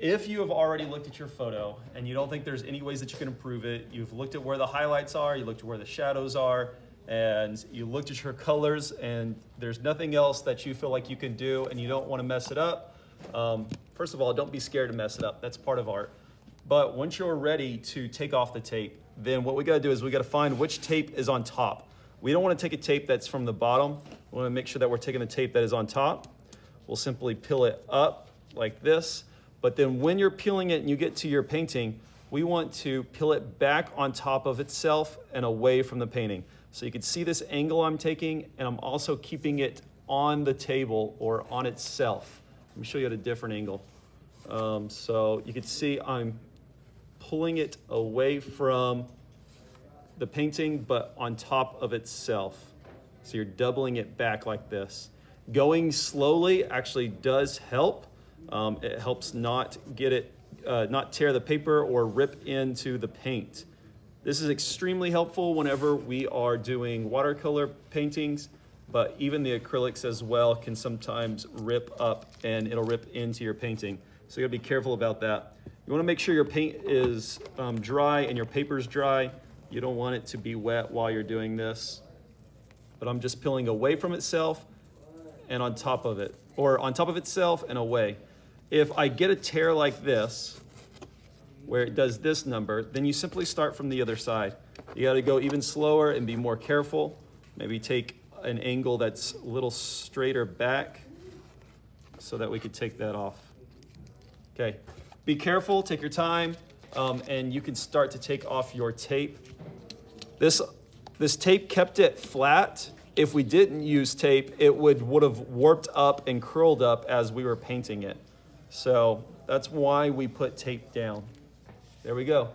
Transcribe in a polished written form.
If you have already looked at your photo and you don't think there's any ways that you can improve it, you've looked at where the highlights are, you looked at where the shadows are, and you looked at your colors, and there's nothing else that you feel like you can do and you don't want to mess it up, first of all, don't be scared to mess it up. That's part of art. But once you're ready to take off the tape, then what we got to do is we got to find which tape is on top. We don't want to take a tape that's from the bottom. We want to make sure that we're taking the tape that is on top. We'll simply peel it up like this. But then when you're peeling it and you get to your painting, we want to peel it back on top of itself and away from the painting. So you can see this angle I'm taking, and I'm also keeping it on the table or on itself. Let me show you at a different angle. So you can see I'm pulling it away from the painting, but on top of itself. So you're doubling it back like this. Going slowly actually does help. It helps not get it, not tear the paper or rip into the paint. This is extremely helpful whenever we are doing watercolor paintings, but even the acrylics as well can sometimes rip up and it'll rip into your painting. So you gotta be careful about that. You wanna make sure your paint is dry and your paper's dry. You don't want it to be wet while you're doing this. But I'm just peeling away from itself and on top of it, or on top of itself and away. If I get a tear like this, where it does this number, then you simply start from the other side. You gotta go even slower and be more careful. Maybe take an angle that's a little straighter back so that we could take that off. Okay, be careful, take your time, and you can start to take off your tape. This tape kept it flat. If we didn't use tape, it would have warped up and curled up as we were painting it. So that's why we put tape down. There we go.